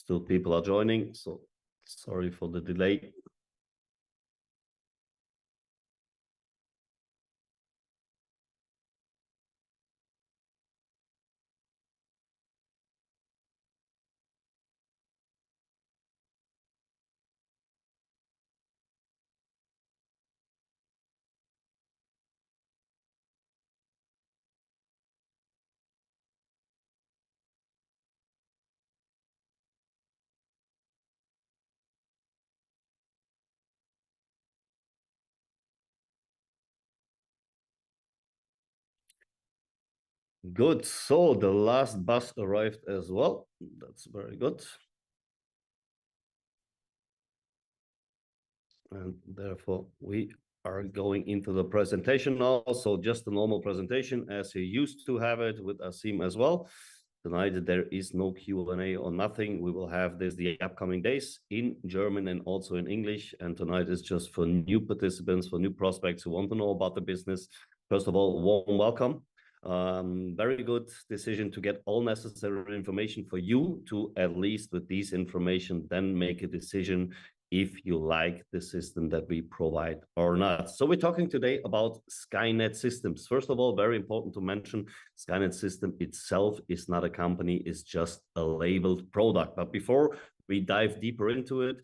Still people are joining, so sorry for the delay. Good. So the last bus arrived as well. That's very good. And therefore, we are going into the presentation now. So just a normal presentation as you used to have it with Asim as well. Tonight, there is no Q&A or nothing. We will have this the upcoming days in German and also in English. And tonight is just for new participants, for new prospects who want to know about the business. First of all, warm welcome. Very good decision to get all necessary information for you to, at least with these information, then make a decision if you like the system that we provide or not. So we're talking today about Skainet systems. First of all, very important to mention, Skainet system itself is not a company, it's just a labeled product. But before we dive deeper into it,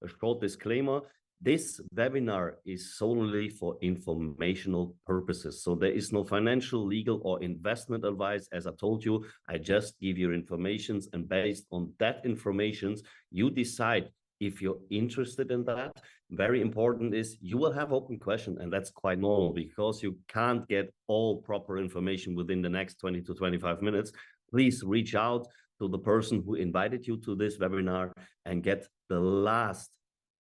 a short disclaimer. This webinar is solely for informational purposes. So there is no financial, legal, or investment advice. As I told you, I just give you information, and based on that information, you decide if you're interested in that. Very important is you will have open questions, and that's quite normal because you can't get all proper information within the next 20 to 25 minutes. Please reach out to the person who invited you to this webinar and get the last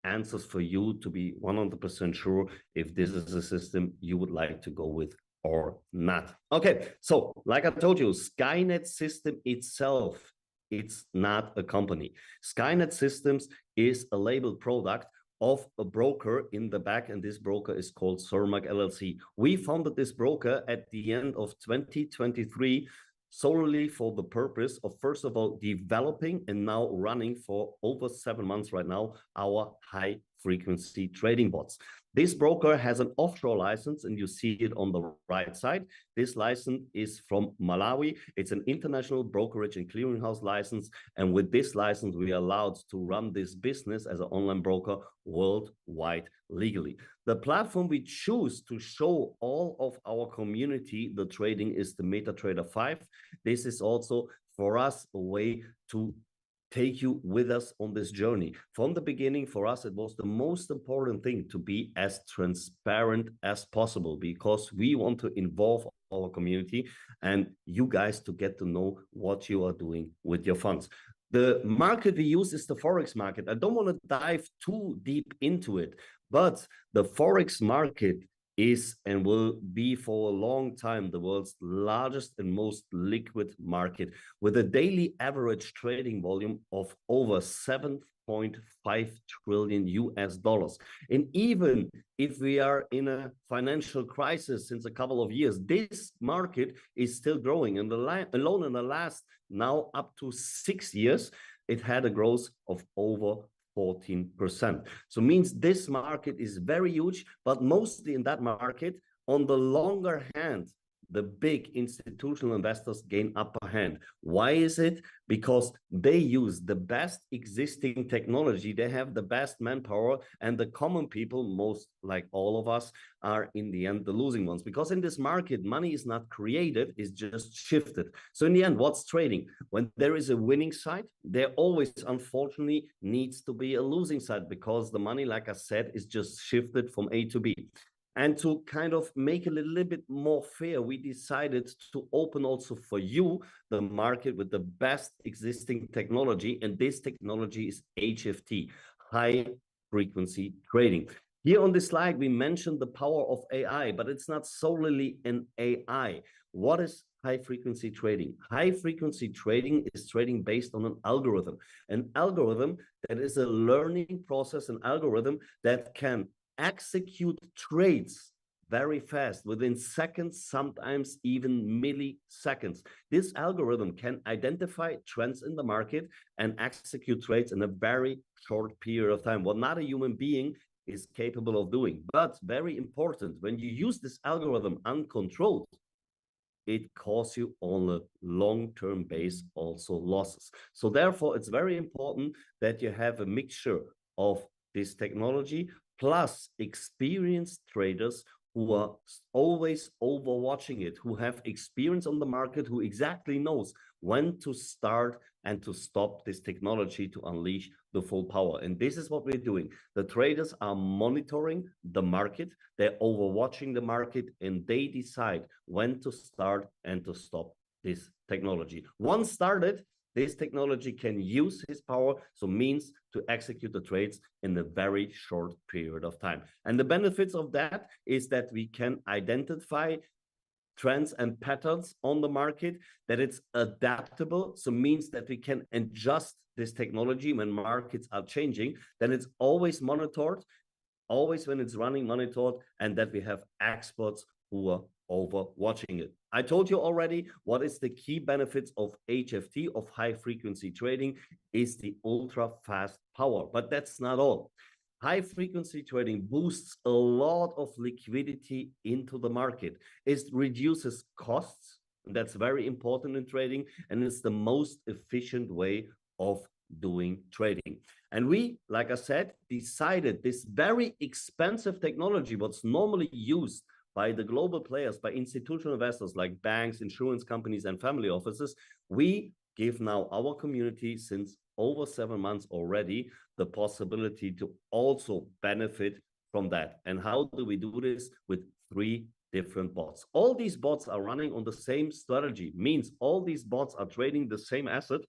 answers for you to be 100% sure if this is a system you would like to go with or not. Okay, so like I told you, Skainet system itself, it's not a company. Skainet Systems is a labeled product of a broker in the back, and this broker is called Cermak LLC. We founded this broker at the end of 2023 solely for the purpose of, first of all, developing and now running for over 7 months right now, our high-frequency trading bots. This broker has an offshore license, and you see it on the right side. This license is from Malawi. It's an international brokerage and clearinghouse license. And with this license, we are allowed to run this business as an online broker worldwide legally. The platform we choose to show all of our community the trading is the MetaTrader 5. This is also for us a way to take you with us on this journey. From the beginning, for us, it was the most important thing to be as transparent as possible because we want to involve our community and you guys to get to know what you are doing with your funds. The market we use is the Forex market. I don't want to dive too deep into it, but the Forex market is and will be for a long time the world's largest and most liquid market with a daily average trading volume of over 7.5 trillion US dollars. And even if we are in a financial crisis since a couple of years, this market is still growing. And alone in the last now up to 6 years, it had a growth of over 14%. So means this market is very huge, but mostly in that market, on the longer hand, the big institutional investors gain upper hand. Why is it? Because they use the best existing technology, they have the best manpower, and the common people, most like all of us, are in the end the losing ones. Because in this market, money is not created, it's just shifted. So in the end, what's trading? When there is a winning side, there always, unfortunately, needs to be a losing side because the money, like I said, is just shifted from A to B. And to kind of make it a little bit more fair, we decided to open also for you the market with the best existing technology. And this technology is HFT, high frequency trading. Here on this slide, we mentioned the power of AI, but it's not solely an AI. What is high frequency trading? High frequency trading is trading based on an algorithm that is a learning process, an algorithm that can execute trades very fast, within seconds, sometimes even milliseconds. This algorithm can identify trends in the market and execute trades in a very short period of time, what not a human being is capable of doing. But very important, when you use this algorithm uncontrolled, it causes you on a long-term base also losses. So therefore, it's very important that you have a mixture of this technology plus experienced traders who are always overwatching it, who have experience on the market, who exactly knows when to start and to stop this technology to unleash the full power. And this is what we're doing. The traders are monitoring the market, they're overwatching the market, and they decide when to start and to stop this technology. Once started, this technology can use his power, so means to execute the trades in a very short period of time. And the benefits of that is that we can identify trends and patterns on the market, that it's adaptable, so means that we can adjust this technology when markets are changing, then it's always monitored, always when it's running monitored, and that we have experts who are over watching it. I told you already what is the key benefits of HFT, of high frequency trading, is the ultra fast power, but that's not all. High frequency trading boosts a lot of liquidity into the market. It reduces costs, and that's very important in trading, and it's the most efficient way of doing trading. And we, like I said, decided this very expensive technology, what's normally used by the global players, by institutional investors like banks, insurance companies, and family offices, we give now our community, since over 7 months already, the possibility to also benefit from that. And how do we do this? With 3 different bots. All these bots are running on the same strategy, means all these bots are trading the same asset.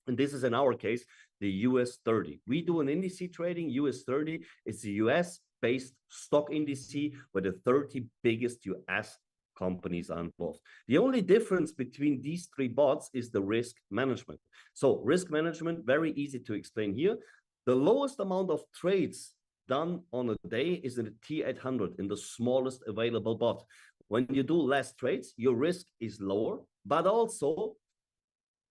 And this is in our case, the US 30. We do an index trading. US 30 is the US-based stock index where the 30 biggest US companies are involved. The only difference between these 3 bots is the risk management. So risk management, very easy to explain here. The lowest amount of trades done on a day is in the T800, in the smallest available bot. When you do less trades, your risk is lower, but also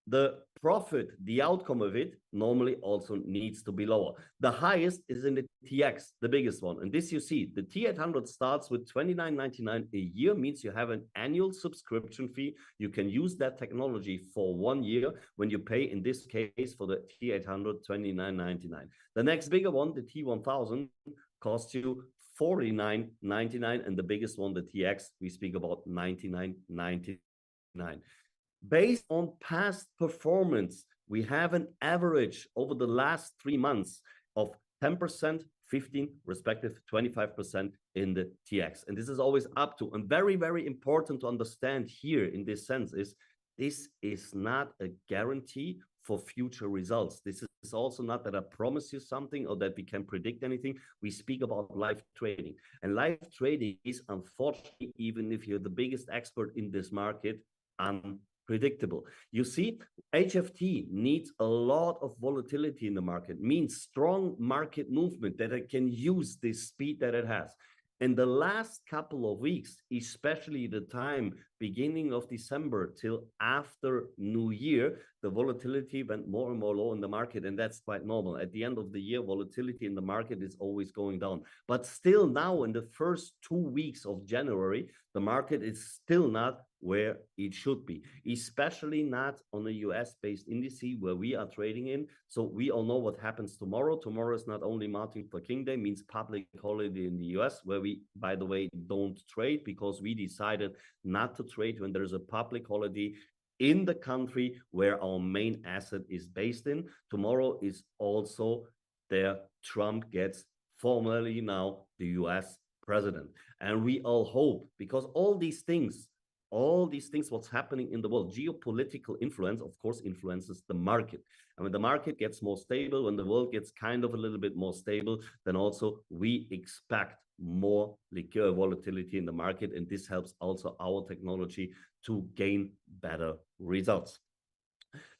the profit, the outcome of it, normally also needs to be lower. The highest is in the TX, the biggest one. And this you see, the T800 starts with $29.99 a year, means you have an annual subscription fee. You can use that technology for 1 year when you pay, in this case, for the T800, $29.99. The next bigger one, the T1000, costs you $49.99. And the biggest one, the TX, we speak about $99.99. Based on past performance, we have an average over the last 3 months of 10%, 15%, respective 25% in the TX. And this is always up to, and very, very important to understand here in this sense is, this is not a guarantee for future results. This is also not that I promise you something or that we can predict anything. We speak about live trading. And live trading is, unfortunately, even if you're the biggest expert in this market, unpredictable. You see, HFT needs a lot of volatility in the market, means strong market movement that it can use this speed that it has. In the last couple of weeks, especially the time beginning of December till after New Year, the volatility went more and more low in the market, and that's quite normal. At the end of the year, volatility in the market is always going down. But still now, in the first 2 weeks of January, the market is still not where it should be, especially not on a US-based index where we are trading in. So we all know what happens tomorrow. Tomorrow is not only Martin Luther King Day, means public holiday in the US, where we, by the way, don't trade because we decided not to trade when there's a public holiday in the country where our main asset is based in. Tomorrow is also there. Trump gets formally now the US president. And we all hope, because all these things, what's happening in the world, geopolitical influence, of course, influences the market. And when the market gets more stable, when the world gets kind of a little bit more stable, then also we expect more liquor volatility in the market. And this helps also our technology to gain better results.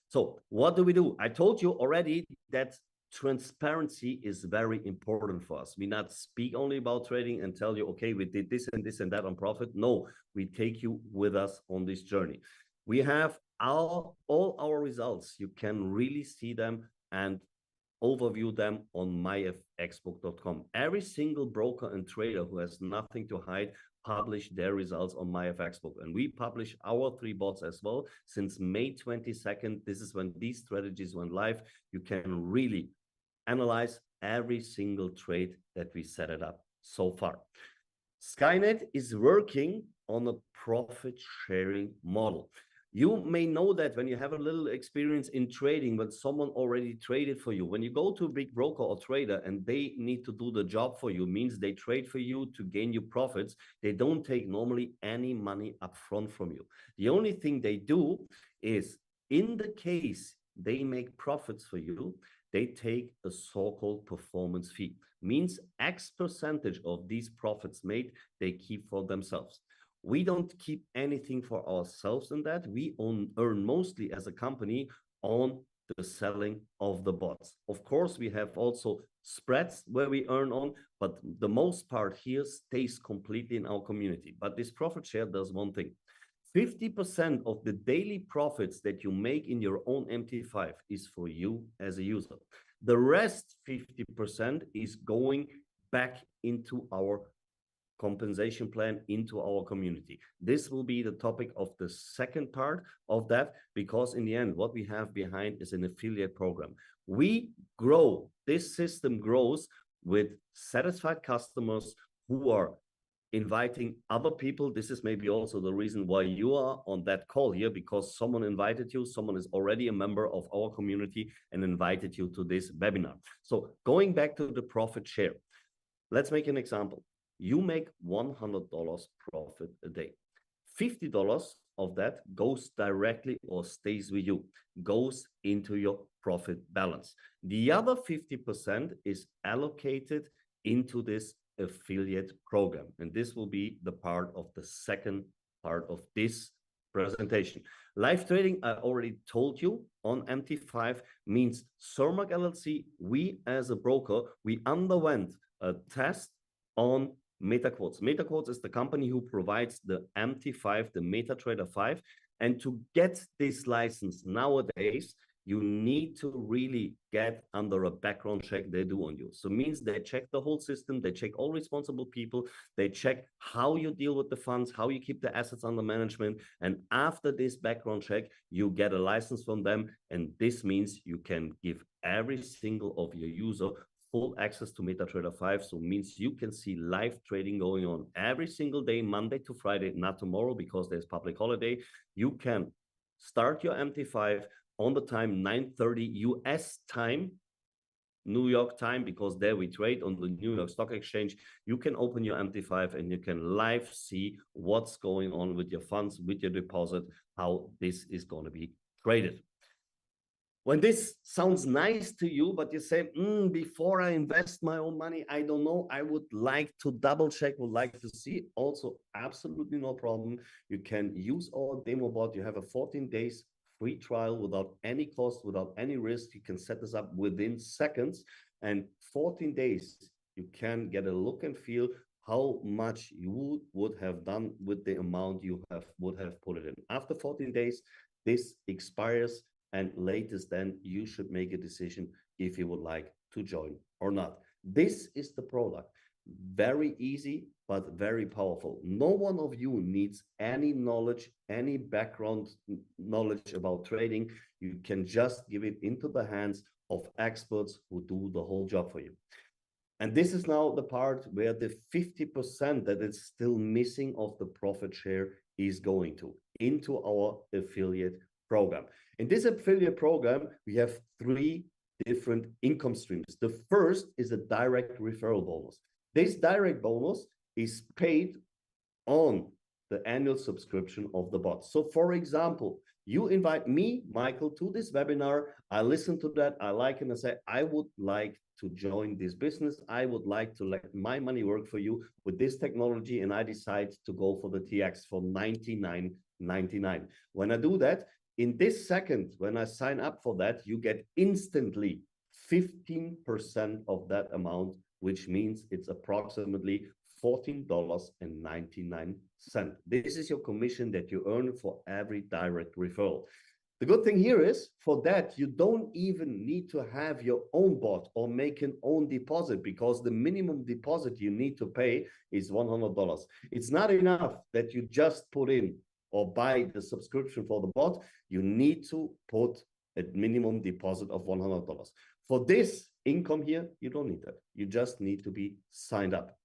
So what do we do? I told you already that transparency is very important for us. We not speak only about trading and tell you, okay, we did this and that on profit. No, we take you with us on this journey. We have all our results. You can really see them and overview them on myfxbook.com. Every single broker and trader who has nothing to hide publish their results on myfxbook, and we publish our 3 bots as well since May 22nd. This is when these strategies went live. You can really analyze every single trade that we set it up so far. Skainet is working on a profit sharing model. You may know that when you have a little experience in trading, when someone already traded for you, when you go to a big broker or trader and they need to do the job for you, means they trade for you to gain you profits. They don't take normally any money up front from you. The only thing they do is, in the case they make profits for you, they take a so-called performance fee. Means X percentage of these profits made, they keep for themselves. We don't keep anything for ourselves in that. We earn mostly as a company on the selling of the bots. Of course, we have also spreads where we earn on, but the most part here stays completely in our community. But this profit share does one thing. 50% of the daily profits that you make in your own MT5 is for you as a user. The rest 50% is going back into our compensation plan, into our community. This will be the topic of the second part of that, because in the end, what we have behind is an affiliate program. We grow, this system grows with satisfied customers who are inviting other people. This is maybe also the reason why you are on that call here, because someone invited you, someone is already a member of our community and invited you to this webinar. So going back to the profit share, let's make an example. You make $100 profit a day. $50 of that goes directly or stays with you, goes into your profit balance. The other 50% is allocated into this affiliate program. And this will be the part of the second part of this presentation. Live trading, I already told you, on MT5 means Cermak LLC. We as a broker, we underwent a test on MetaQuotes. MetaQuotes is the company who provides the MT5, the MetaTrader 5. And to get this license nowadays, you need to really get under a background check they do on you. So it means they check the whole system, they check all responsible people, they check how you deal with the funds, how you keep the assets under management. And after this background check, you get a license from them. And this means you can give every single of your user full access to MetaTrader 5. So it means you can see live trading going on every single day, Monday to Friday, not tomorrow because there's public holiday. You can start your MT5 on the time 9:30 US time, New York time, because there we trade on the New York Stock Exchange. You can open your MT5 and you can live see what's going on with your funds, with your deposit, how this is going to be traded. When this sounds nice to you, but you say, before I invest my own money, I don't know, I would like to double check, would like to see, also absolutely no problem. You can use our demo bot. You have a 14 days free trial without any cost, without any risk. You can set this up within seconds, and 14 days, you can get a look and feel how much you would have done with the amount you would have put it in. After 14 days, this expires, and latest then you should make a decision if you would like to join or not. This is the product. Very easy, but very powerful. No one of you needs any knowledge, any background knowledge about trading. You can just give it into the hands of experts who do the whole job for you. And this is now the part where the 50% that is still missing of the profit share is going to, into our affiliate program. In this affiliate program, we have 3 different income streams. The first is a direct referral bonus. This direct bonus is paid on the annual subscription of the bot. So for example, you invite me, Michael, to this webinar. I listen to that. I like it and I say, I would like to join this business. I would like to let my money work for you with this technology. And I decide to go for the TX for $99.99. When I do that, in this second, when I sign up for that, you get instantly 15% of that amount, which means it's approximately $14.99. This is your commission that you earn for every direct referral. The good thing here is, for that, you don't even need to have your own bot or make an own deposit, because the minimum deposit you need to pay is $100. It's not enough that you just put in or buy the subscription for the bot. You need to put a minimum deposit of $100. For this income here, you don't need that. You just need to be signed up.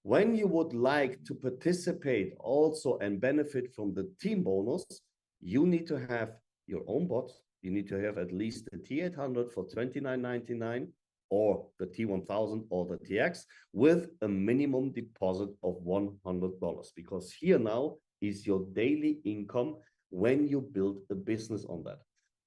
When you would like to participate also and benefit from the team bonus, you need to have your own bot. You need to have at least the T800 for $29.99 or the T1000 or the TX with a minimum deposit of $100, because here now is your daily income when you build a business on that.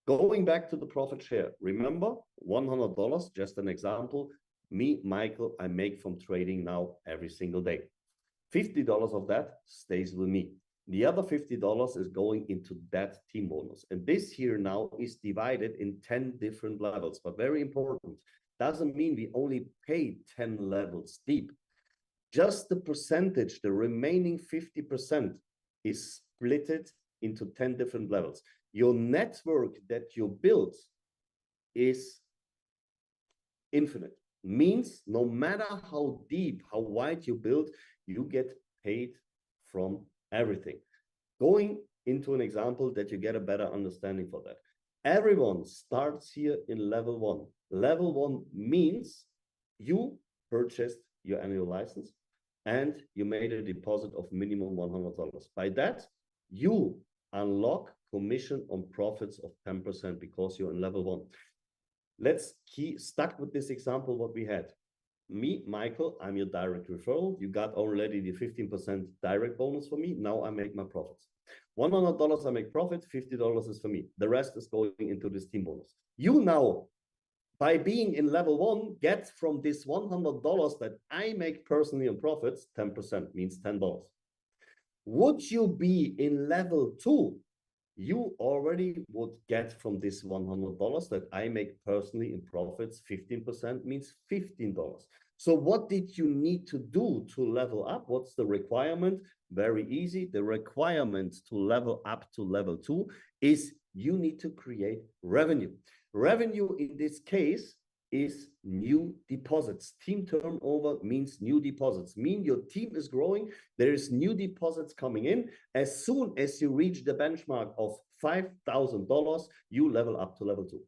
Going back to the profit share, remember $100, just an example. Me, Michael, I make from trading now every single day. $50 of that stays with me. The other $50 is going into that team bonus. And this here now is divided in 10 different levels, but very important. Doesn't mean we only pay 10 levels deep. Just the percentage, the remaining 50% is splitted into 10 different levels. Your network that you build is infinite. Means no matter how deep, how wide you build, you get paid from everything. Going into an example that you get a better understanding for that. Everyone starts here in level 1. Level 1 means you purchased your annual license and you made a deposit of minimum $100. By that, you unlock commission on profits of 10% because you're in level 1. Let's stuck with this example what we had. Me, Michael, I'm your direct referral. You got already the 15% direct bonus for me. Now I make my profits. $100 I make profit, $50 is for me. The rest is going into this team bonus. You now, by being in level 1, get from this $100 that I make personally on profits, 10% means $10. Would you be in level 2? You already would get from this $100 that I make personally in profits, 15% means $15. So what did you need to do to level up? What's the requirement? Very easy. The requirement to level up to level 2 is you need to create revenue. Revenue in this case is new deposits. Team turnover means new deposits. Mean your team is growing. There is new deposits coming in. As soon as you reach the benchmark of $5,000, you level up to level 2.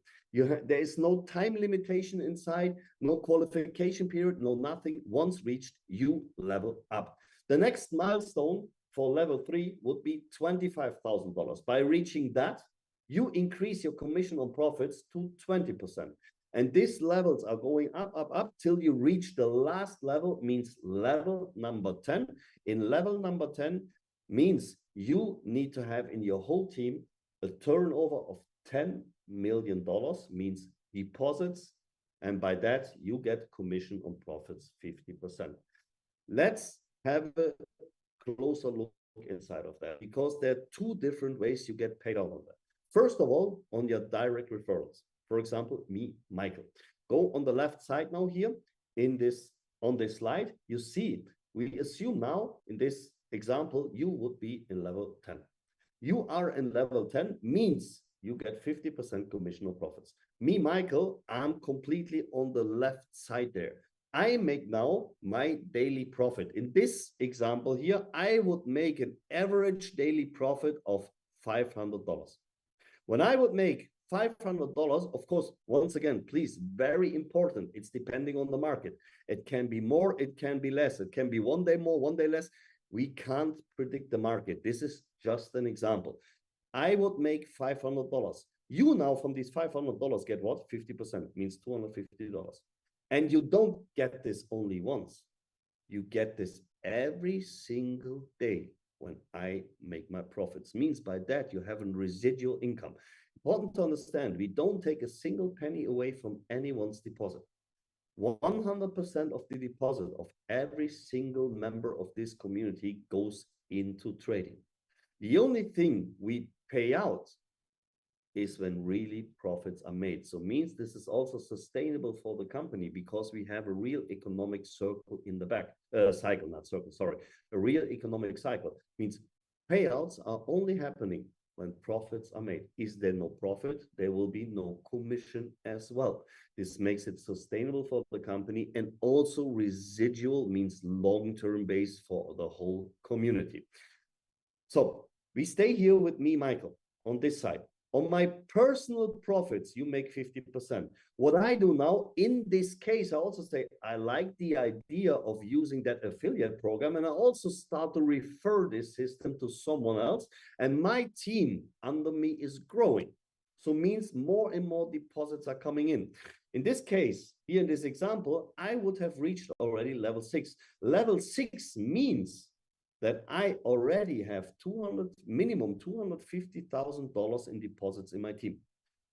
There is no time limitation inside, no qualification period, no nothing. Once reached, you level up. The next milestone for level 3 would be $25,000. By reaching that, you increase your commission on profits to 20%. And these levels are going up, up, up till you reach the last level, means level number 10. In level number 10 means you need to have in your whole team a turnover of $10 million, means deposits. And by that, you get commission on profits 50%. Let's have a closer look inside of that, because there are two different ways you get paid out on that. First of all, on your direct referrals. For example, me, Michael. Go on the left side now here on this slide. You see, we assume now in this example, you would be in level 10. You are in level 10 means you get 50% commission on profits. Me, Michael, I'm completely on the left side there. I make now my daily profit. In this example here, I would make an average daily profit of $500. When I would make $500, of course, once again, please, very important. It's depending on the market. It can be more, it can be less. It can be one day more, one day less. We can't predict the market. This is just an example. I would make $500. You now from these $500 get what? 50%, means $250. And you don't get this only once. You get this every single day when I make my profits. Means by that you have a residual income. Important to understand, we don't take a single penny away from anyone's deposit. 100% of the deposit of every single member of this community goes into trading. The only thing we pay out is when really profits are made. So means this is also sustainable for the company because we have a real economic circle in the back, cycle, not circle, sorry, a real economic cycle. Means payouts are only happening when profits are made. Is there no profit? There will be no commission as well. This makes it sustainable for the company and also residual, means long-term base for the whole community. So we stay here with me, Michael, on this side. On my personal profits, you make 50%. What I do now, in this case, I also say, I like the idea of using that affiliate program, and I also start to refer this system to someone else, and my team under me is growing. So means more and more deposits are coming in. In this case, here in this example, I would have reached already level 6. Level 6 means that I already have minimum $250,000 in deposits in my team.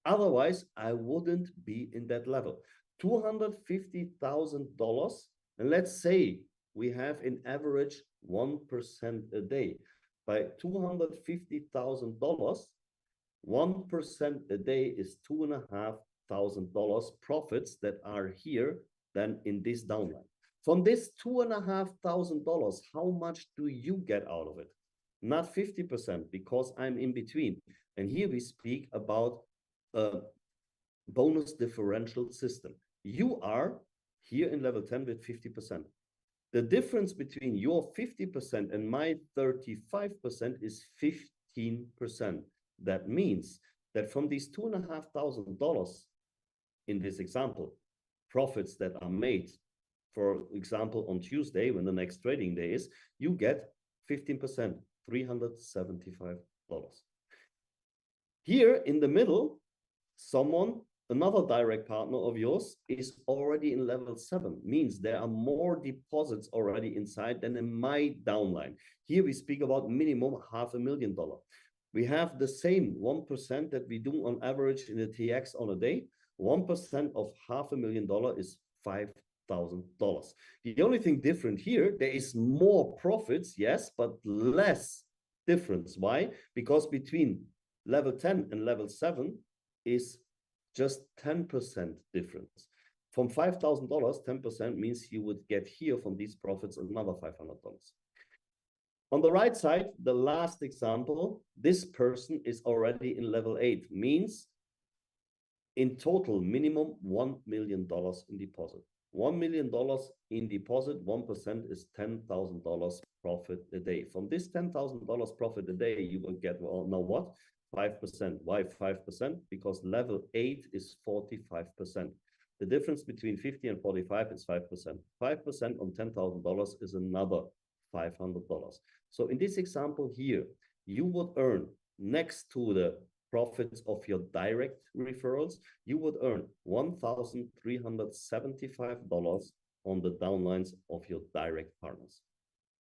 Otherwise, I wouldn't be in that level. $250,000, and let's say we have in average 1% a day. By $250,000, 1% a day is $2,500 profits that are here then in this downline. From this $2,500, how much do you get out of it? Not 50%, because I'm in between. And here we speak about a bonus differential system. You are here in level 10 with 50%. The difference between your 50% and my 35% is 15%. That means that from these $2,500 in this example, profits that are made, for example, on Tuesday, when the next trading day is, you get 15%, $375. Here in the middle, another direct partner of yours is already in level 7, means there are more deposits already inside than in my downline. Here we speak about minimum $500,000. We have the same 1% that we do on average in the TX on a day. 1% of $500,000 is $5,000. The only thing different here, there is more profits, yes, but less difference. Why? Because between level 10 and level 7 is just 10% difference. From $5,000, 10% means you would get here from these profits another $500. On the right side, the last example, this person is already in level 8, means in total minimum $1 million in deposit. $1 million in deposit, 1% is $10,000 profit a day. From this $10,000 profit a day, you will get, well, now what? 5%. Why 5%? Because level 8 is 45%. The difference between 50 and 45 is 5%. 5% on $10,000 is another $500. So in this example here, you would earn, next to the profits of your direct referrals, you would earn $1,375 on the downlines of your direct partners.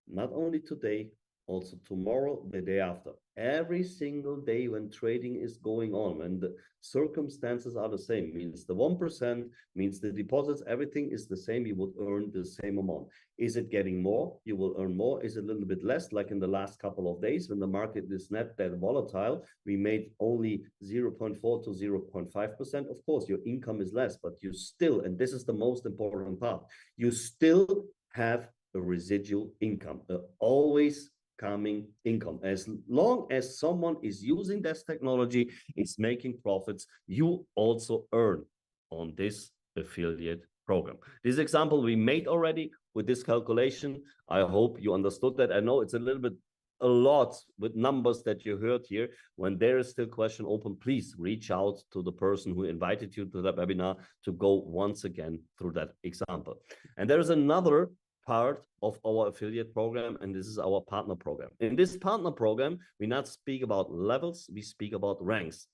Not only today, also tomorrow, the day after. Every single day when trading is going on, when the circumstances are the same, means the 1%, means the deposits, everything is the same, you would earn the same amount. Is it getting more? You will earn more. Is it a little bit less? Like in the last couple of days, when the market is not that volatile, we made only 0.4 to 0.5%. Of course, your income is less, but you still, and this is the most important part, you still have a residual income, always coming income. As long as someone is using this technology, it's making profits, you also earn on this affiliate program. This example we made already with this calculation. I hope you understood that. I know it's a little bit a lot with numbers that you heard here. When there is still question open, please reach out to the person who invited you to that webinar to go once again through that example. And there is another part of our affiliate program, and this is our partner program. In this partner program, we not speak about levels, we speak about ranks.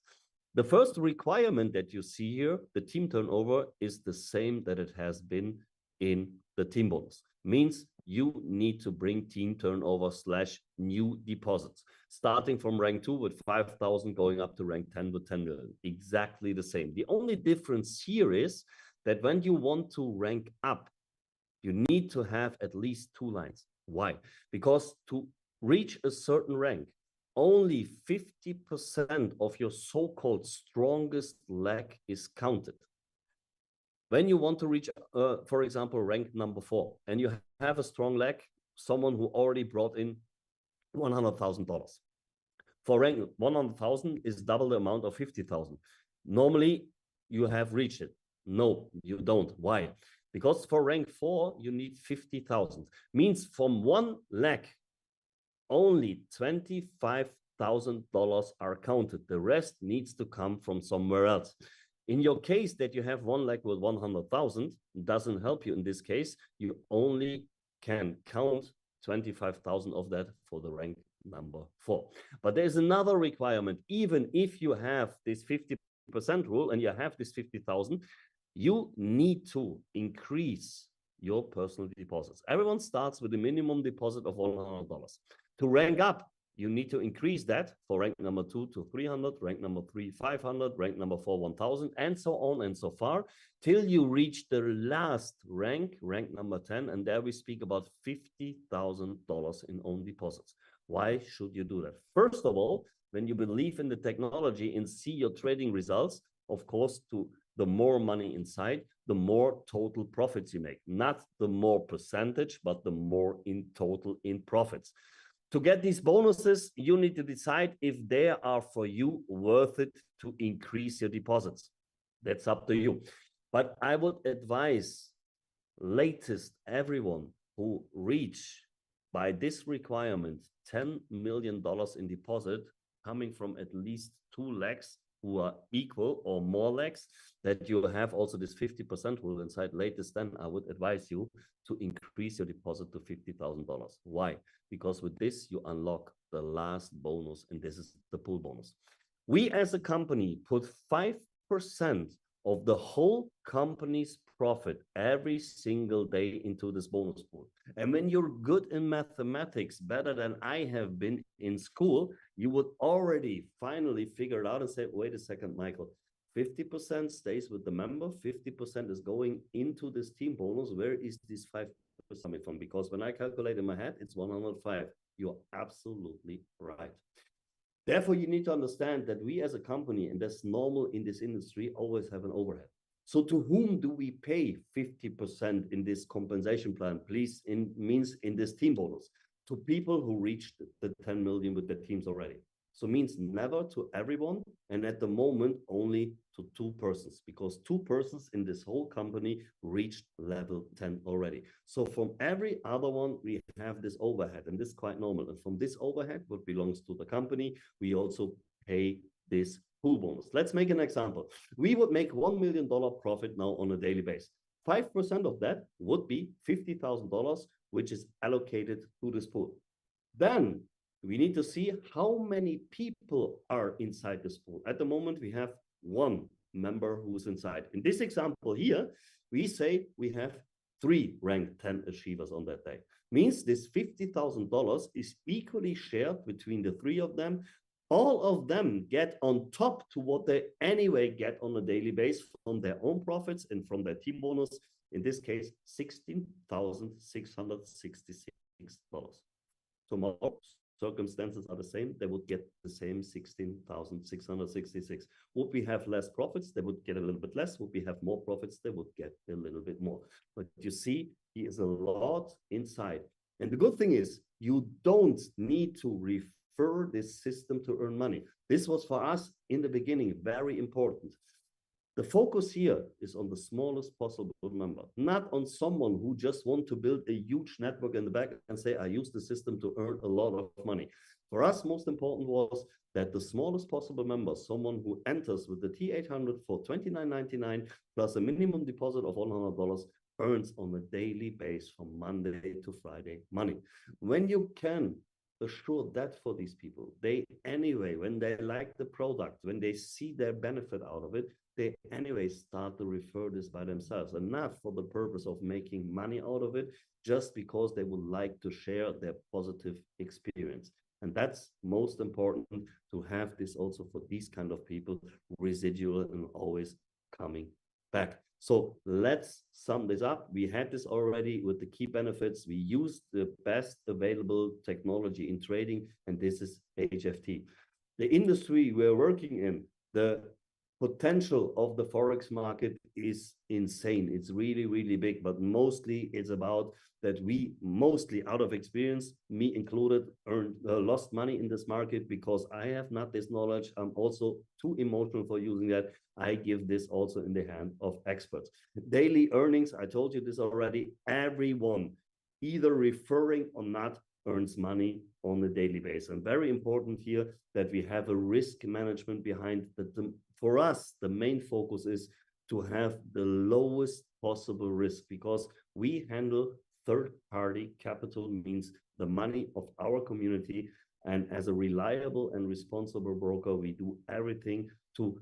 The first requirement that you see here, the team turnover, is the same that it has been in the team bonus. Means you need to bring team turnover / new deposits, starting from rank 2 with 5,000, going up to rank 10 with 10 million. Exactly the same. The only difference here is that when you want to rank up, you need to have at least 2 lines. Why? Because to reach a certain rank, only 50% of your so-called strongest leg is counted. When you want to reach, for example, rank number 4, and you have a strong leg, someone who already brought in $100,000. For rank 100,000 is double the amount of 50,000. Normally, you have reached it. No, you don't. Why? Because for rank 4, you need 50,000. Means from one leg, only $25,000 are counted. The rest needs to come from somewhere else. In your case that you have one leg with 100,000, doesn't help you in this case. You only can count 25,000 of that for the rank number 4. But there's another requirement. Even if you have this 50% rule and you have this 50,000, you need to increase your personal deposits. Everyone starts with a minimum deposit of $100. To rank up, you need to increase that for rank number 2 to 300, rank number 3, 500, rank number 4, 1,000, and so on and so far, till you reach the last rank, rank number 10, and there we speak about $50,000 in own deposits. Why should you do that? First of all, when you believe in the technology and see your trading results, of course, the more money inside, the more total profits you make. Not the more percentage, but the more in total in profits. To get these bonuses, you need to decide if they are for you worth it to increase your deposits. That's up to you. But I would advise latest everyone who reach by this requirement $10 million in deposit coming from at least 2 legs who are equal or more legs, that you have also this 50% rule inside. Latest, then I would advise you to increase your deposit to $50,000. Why? Because with this, you unlock the last bonus, and this is the pool bonus. We as a company put 5% of the whole company's profit every single day into this bonus pool. And when you're good in mathematics, better than I have been in school, you would already finally figure it out and say, wait a second, Michael, 50% stays with the member, 50% is going into this team bonus. Where is this 5% coming from? Because when I calculate in my head, it's 105. You're absolutely right. Therefore, you need to understand that we as a company, and that's normal in this industry, always have an overhead. So to whom do we pay 50% in this compensation plan? Please, means in this team bonus. To people who reached the 10 million with their teams already. So means never to everyone, and at the moment only to 2 persons, because 2 persons in this whole company reached level 10 already. So from every other one, we have this overhead, and this is quite normal. And from this overhead, what belongs to the company, we also pay this pool bonus. Let's make an example. We would make $1 million profit now on a daily basis. 5% of that would be $50,000, which is allocated to this pool. Then we need to see how many people are inside this pool. At the moment, we have 1 member who's inside. In this example here, we say we have 3 rank 10 achievers on that day. Means this $50,000 is equally shared between the 3 of them. All of them get on top to what they anyway get on a daily basis from their own profits and from their team bonus. In this case, $16,666. Tomorrow, circumstances are the same, they would get the same 16,666. Would we have less profits? They would get a little bit less. Would we have more profits? They would get a little bit more. But you see, he is a lot inside. And the good thing is, you don't need to refer this system to earn money. This was for us in the beginning very important. The focus here is on the smallest possible number, not on someone who just wants to build a huge network in the back and say, I use the system to earn a lot of money. For us, most important was that the smallest possible member, someone who enters with the T800 for $29.99 plus a minimum deposit of $100, earns on a daily basis from Monday to Friday money. When you can assure that for these people, they anyway, when they like the product, when they see their benefit out of it, they anyway start to refer this by themselves, and not for the purpose of making money out of it, just because they would like to share their positive experience. And that's most important, to have this also for these kind of people, residual and always coming back. So let's sum this up. We had this already with the key benefits. We used the best available technology in trading, and this is HFT. The industry we're working in, the potential of the Forex market is insane. It's really, really big, but mostly it's about that we mostly out of experience, me included, lost money in this market because I have not this knowledge. I'm also too emotional for using that. I give this also in the hand of experts. Daily earnings, I told you this already, everyone either referring or not earns money on a daily basis. And very important here that we have a risk management behind that. For us, the main focus is to have the lowest possible risk because we handle third-party capital, means the money of our community. And as a reliable and responsible broker, we do everything to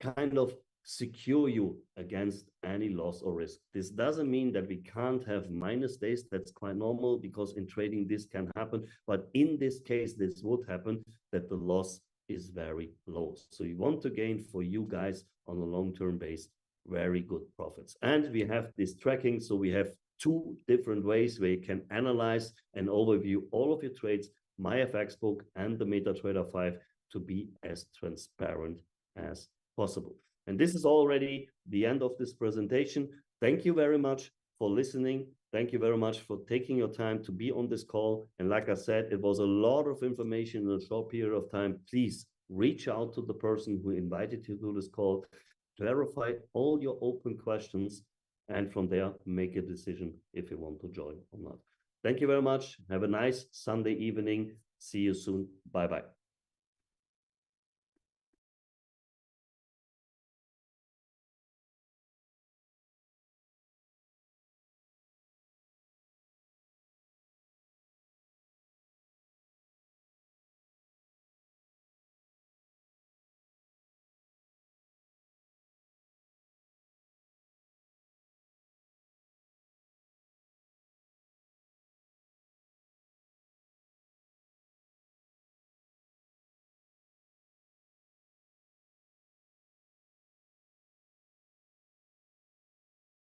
kind of secure you against any loss or risk. This doesn't mean that we can't have minus days. That's quite normal because in trading this can happen. But in this case, this would happen that the loss is very low. So you want to gain for you guys on a long-term base, very good profits. And we have this tracking. So we have two different ways where you can analyze and overview all of your trades, MyFX book and the MetaTrader 5, to be as transparent as possible. And this is already the end of this presentation. Thank you very much for listening. Thank you very much for taking your time to be on this call. And like I said, it was a lot of information in a short period of time. Please reach out to the person who invited you to this call, clarify all your open questions, and from there, make a decision if you want to join or not. Thank you very much. Have a nice Sunday evening. See you soon. Bye-bye.